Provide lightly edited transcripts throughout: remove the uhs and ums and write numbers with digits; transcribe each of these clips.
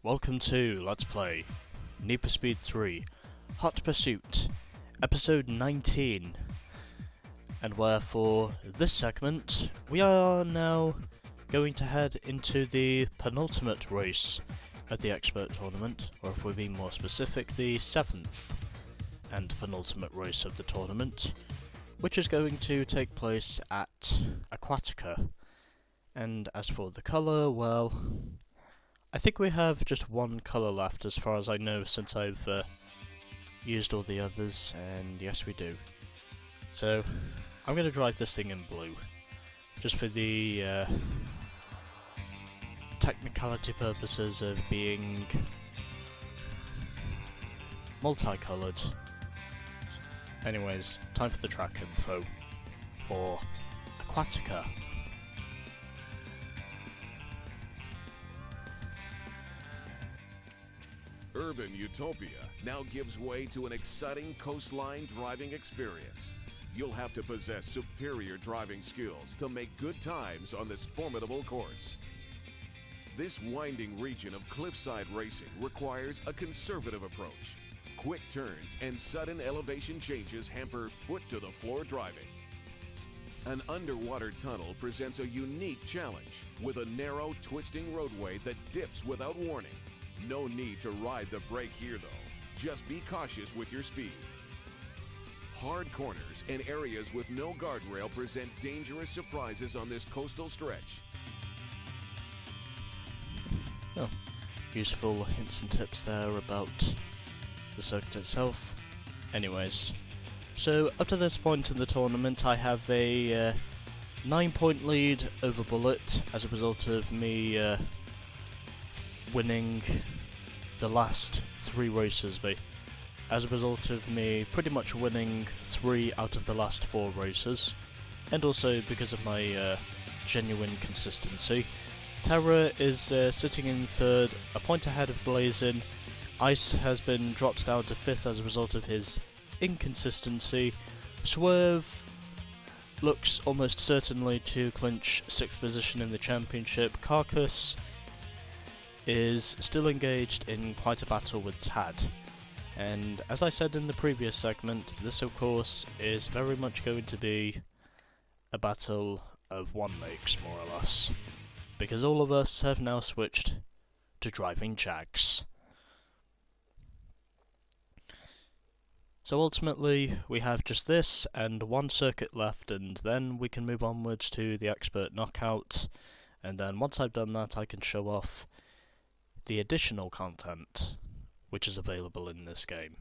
welcome to Let's Play Need for Speed 3 Hot Pursuit, episode 19. And where for this segment, we are now going to head into the penultimate race at the Expert Tournament, or if we're being more specific, the 7th and penultimate race of the tournament, which is going to take place at Aquatica. And as for the colour, well, I think we have just one colour left as far as I know, since I've used all the others, and yes we do. So, I'm going to drive this thing in blue, just for the technicality purposes of being multicoloured. Anyways, time for the track info for Aquatica. Urban Utopia now gives way to an exciting coastline driving experience. You'll have to possess superior driving skills to make good times on this formidable course. This winding region of cliffside racing requires a conservative approach. Quick turns and sudden elevation changes hamper foot-to-the-floor driving. An underwater tunnel presents a unique challenge with a narrow, twisting roadway that dips without warning. No need to ride the brake here though. Just be cautious with your speed. Hard corners and areas with no guardrail present dangerous surprises on this coastal stretch. Oh, useful hints and tips there about the circuit itself. Anyways, so up to this point in the tournament I have a 9-point lead over Bullet as a result of me winning the last 3 races, as a result of me pretty much winning 3 out of the last 4 races, and also because of my genuine consistency. Terra is sitting in 3rd, a point ahead of Blazin. Ice has been dropped down to 5th as a result of his inconsistency. Swerve looks almost certainly to clinch 6th position in the championship. Carcass is still engaged in quite a battle with Tad. And as I said in the previous segment, this of course is very much going to be a battle of one makes, more or less, because all of us have now switched to driving Jags. So ultimately we have just this and one circuit left, and then we can move onwards to the Expert Knockout, and then once I've done that I can show off the additional content which is available in this game,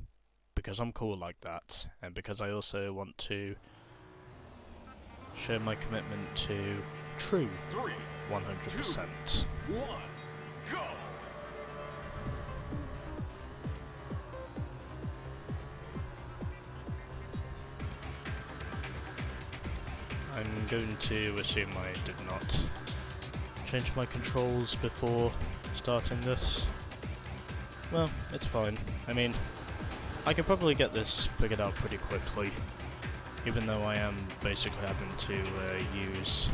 because I'm cool like that, and because I also want to show my commitment to true 3, 100%. 2, 1, go! I'm going to assume I did not change my controls before starting this. Well, it's fine. I mean, I can probably get this figured out pretty quickly, even though I am basically having to use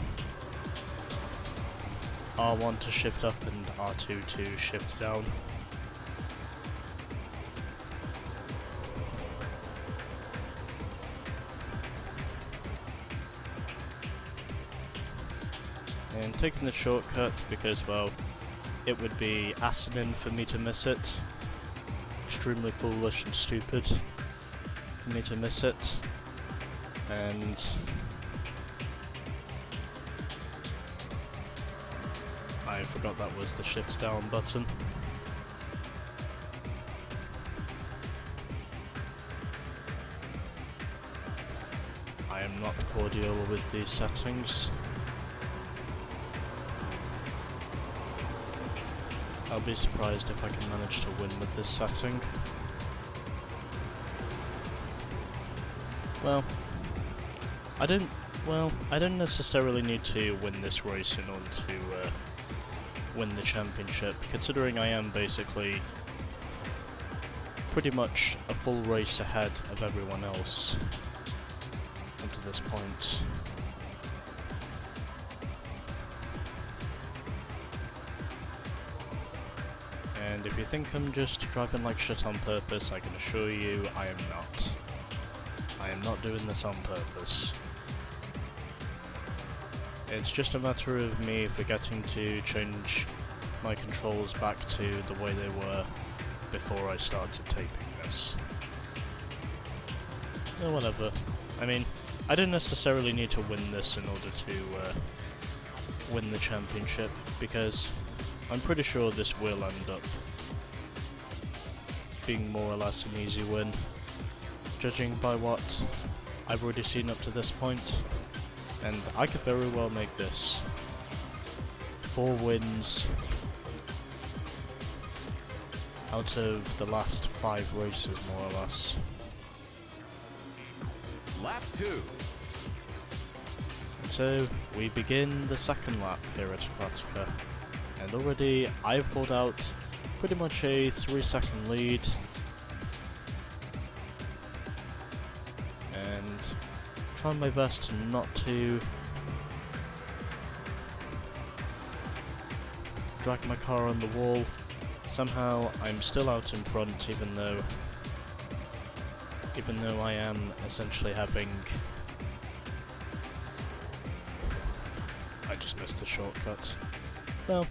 R1 to shift up and R2 to shift down. And taking the shortcut because, well, it would be asinine for me to miss it. Extremely foolish and stupid for me to miss it. And I forgot that was the shift down button. I am not cordial with these settings. I'll be surprised if I can manage to win with this setting. Well, I don't necessarily need to win this race in order to win the championship, considering I am basically pretty much a full race ahead of everyone else up to this point. And if you think I'm just driving like shit on purpose, I can assure you I am not. I am not doing this on purpose. It's just a matter of me forgetting to change my controls back to the way they were before I started taping this. Oh, whatever. I mean, I don't necessarily need to win this in order to win the championship, because I'm pretty sure this will end up being more or less an easy win, judging by what I've already seen up to this point, and I could very well make this 4 wins out of the last 5 races, more or less. Lap 2. And so, we begin the second lap here at Aquatica, and already I've pulled out pretty much a 3-second lead, and trying my best not to drag my car on the wall. Somehow I'm still out in front, even though I am essentially having... I just missed the shortcut. No,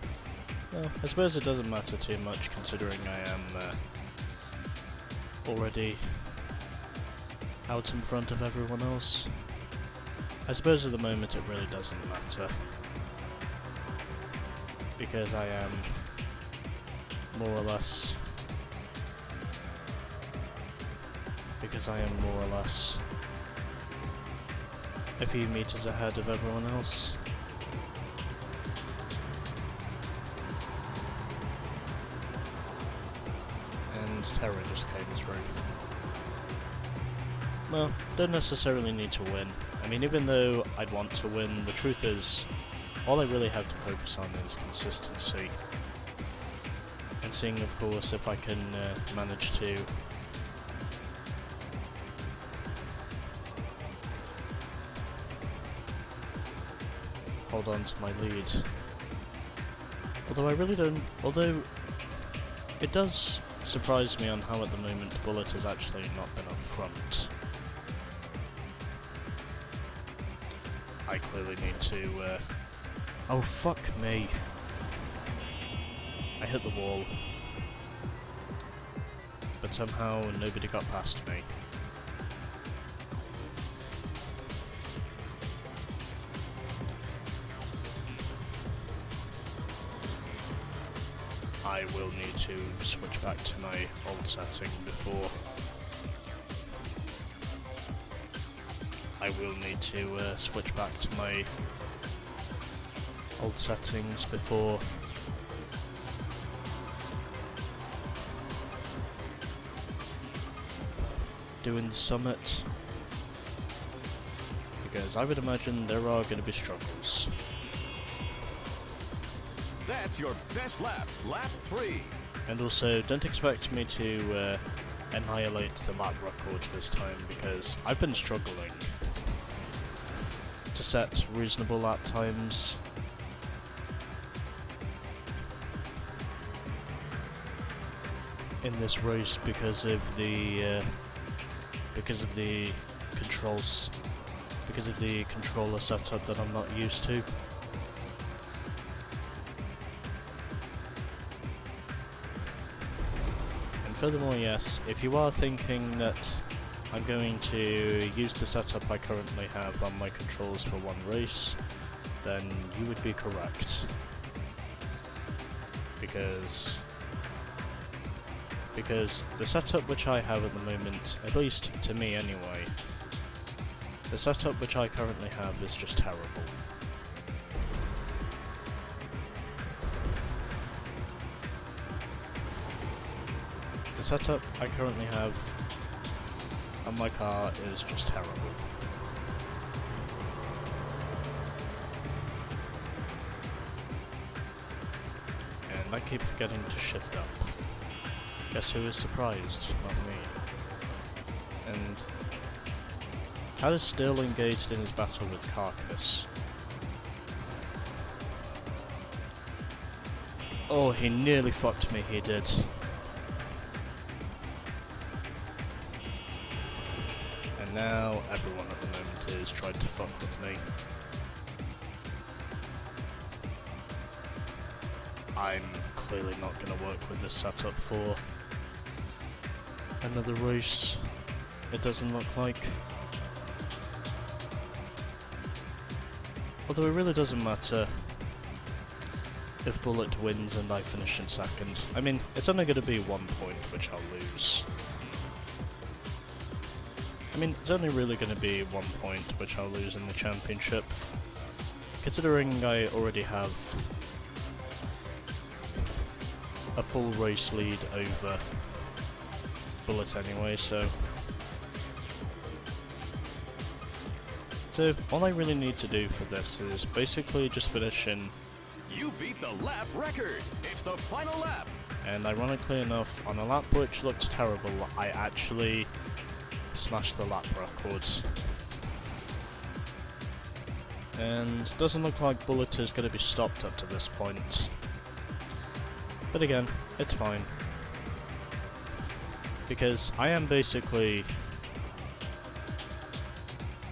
I suppose it doesn't matter too much, considering I am already out in front of everyone else. I suppose at the moment it really doesn't matter, because I am more or less a few meters ahead of everyone else. And Terra just came through. Well, don't necessarily need to win. I mean, even though I'd want to win, the truth is, all I really have to focus on is consistency. And seeing, of course, if I can manage to hold on to my lead. Although it does surprise me on how at the moment Bullet has actually not been up front. I clearly need to, oh fuck me. I hit the wall. But somehow nobody got past me. I will need to switch back to my old setting before... I will need to switch back to my old settings before doing the summit, because I would imagine there are going to be struggles. That's your best lap, lap 3. And also, don't expect me to annihilate the lap records this time, because I've been struggling to set reasonable lap times. In this race, because of the controls, because of the controller setup that I'm not used to. And furthermore, yes, if you are thinking that I'm going to use the setup I currently have on my controls for one race, then you would be correct. Because the setup which I have at the moment, at least to me anyway, the setup which I currently have is just terrible. The setup I currently have on my car is just terrible. And I keep forgetting to shift up. Guess who is surprised? Not me. And Cat is still engaged in his battle with Carcass. Oh, he nearly fucked me, he did. And now everyone at the moment is trying to fuck with me. I'm clearly not going to work with this setup for another race, it doesn't look like. Although it really doesn't matter if Bullet wins and I finish in second. I mean, it's only going to be 1 point which I'll lose. I mean, it's only really going to be 1 point which I'll lose in the championship, considering I already have a full race lead over Bullet anyway, so all I really need to do for this is basically just finish in. You beat the lap record! It's the final lap! And ironically enough, on a lap which looks terrible, I actually smashed the lap records. And doesn't look like Bullet is going to be stopped up to this point. But again, it's fine. Because I am basically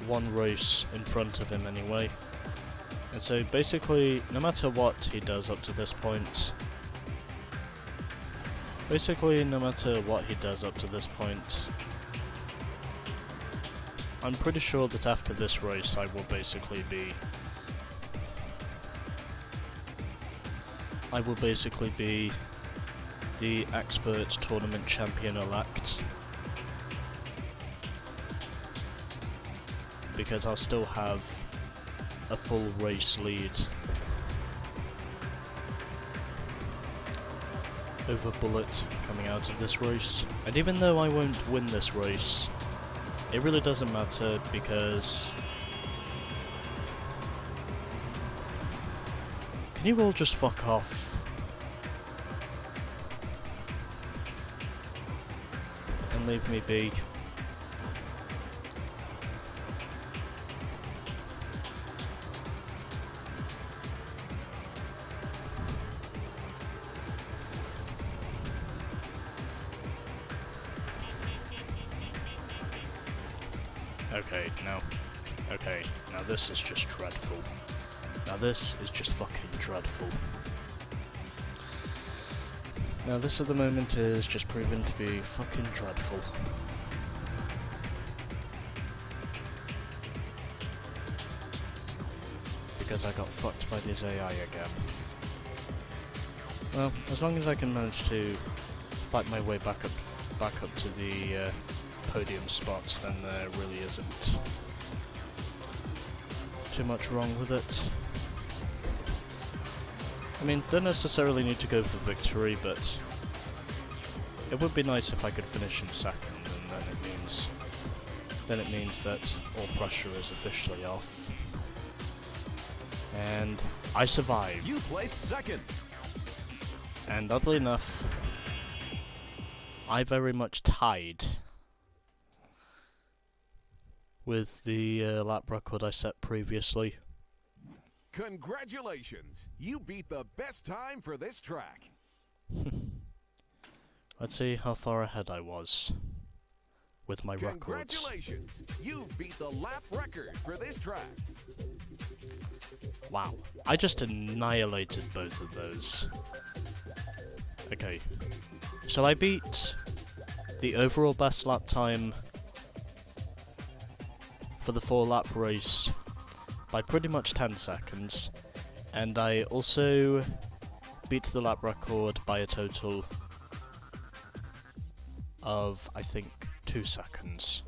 one race in front of him anyway. And so basically, no matter what he does up to this point, I'm pretty sure that after this race I will basically be the expert tournament champion-elect, because I'll still have a full race lead over Bullet coming out of this race. And even though I won't win this race, it really doesn't matter, because can you all just fuck off? And leave me be. Okay, now this is just dreadful. Now this is just fucking dreadful. Now this at the moment is just proven to be fucking dreadful. Because I got fucked by this AI again. Well, as long as I can manage to fight my way back up to the podium spots, then there really isn't too much wrong with it. I mean, don't necessarily need to go for victory, but it would be nice if I could finish in second, and then it means that all pressure is officially off. And I survived. You placed second. And oddly enough, I very much tied with the lap record I set previously. Congratulations! You beat the best time for this track. Let's see how far ahead I was with my records. Congratulations! You beat the lap record for this track. Wow, I just annihilated both of those. Okay, so I beat the overall best lap time for the 4-lap race by pretty much 10 seconds, and I also beat the lap record by a total of, I think, 2 seconds.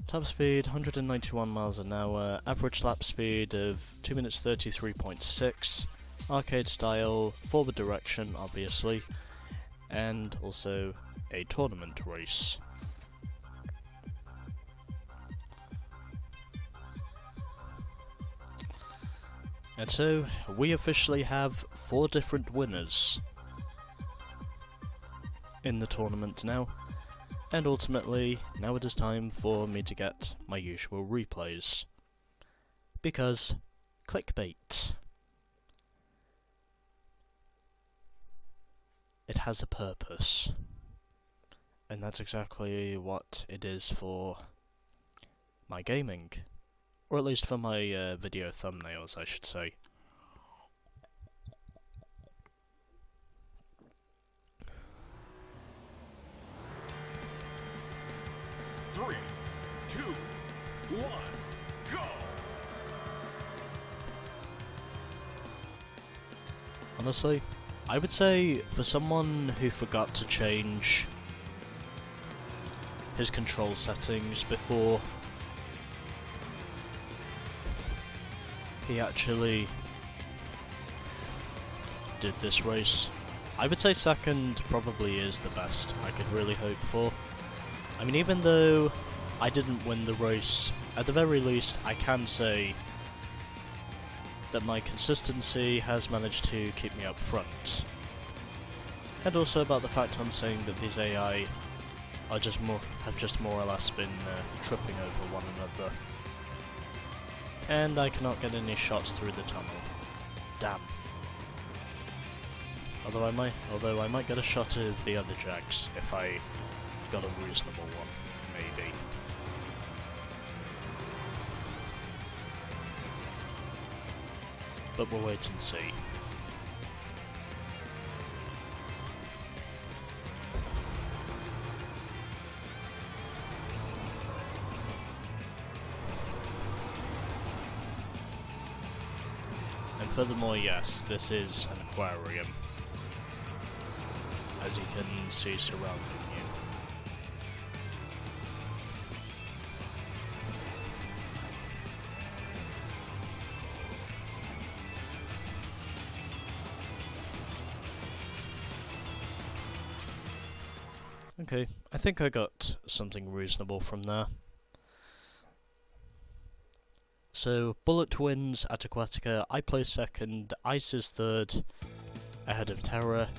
Top speed 191 miles an hour, average lap speed of 2 minutes 33.6, arcade style, forward direction obviously, and also a tournament race. And so, we officially have 4 different winners in the tournament now, and ultimately, now it is time for me to get my usual replays. Because, clickbait. has a purpose. And that's exactly what it is for my gaming. Or at least for my video thumbnails, I should say. Three, two, one, go! Honestly, I would say for someone who forgot to change his control settings before he actually did this race, I would say second probably is the best I could really hope for. I mean, even though I didn't win the race, at the very least I can say that my consistency has managed to keep me up front. And also about the fact I'm saying that these AI are have just more or less been tripping over one another. And I cannot get any shots through the tunnel. Damn. Although I might get a shot of the other Jags if I got a reasonable one, maybe. But we'll wait and see. And furthermore, yes, this is an aquarium, as you can see surrounding you. Okay, I think I got something reasonable from there. So, Bullet wins at Aquatica, I place second, Ice is third, ahead of Terra.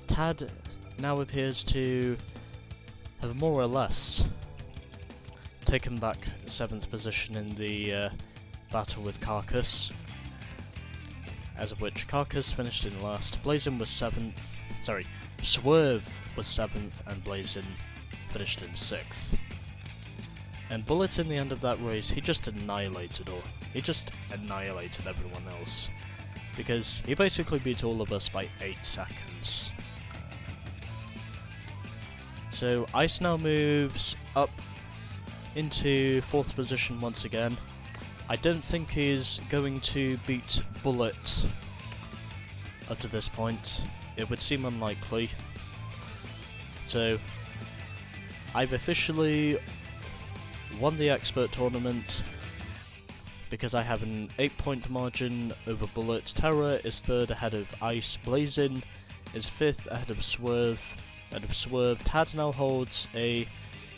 Tad now appears to have more or less taken back 7th position in the battle with Carcass, as of which Carcass finished in last, Blazin was 7th, Swerve was 7th, and Blazin finished in 6th. And Bullet in the end of that race, he just annihilated everyone else, because he basically beat all of us by 8 seconds. So Ice now moves up into 4th position once again. I don't think he's going to beat Bullet up to this point. It would seem unlikely. So I've officially won the expert tournament because I have an 8-point margin over Bullet. Terra is 3rd ahead of Ice. Blazin is 5th ahead of Swerve. Tad now holds a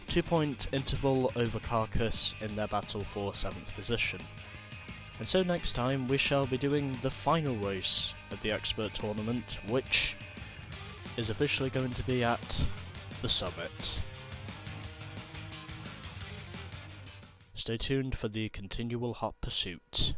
2-point interval over Carcass in their battle for 7th position. And so next time we shall be doing the final race of the expert tournament, which is officially going to be at the summit. Stay tuned for the continual hot pursuit.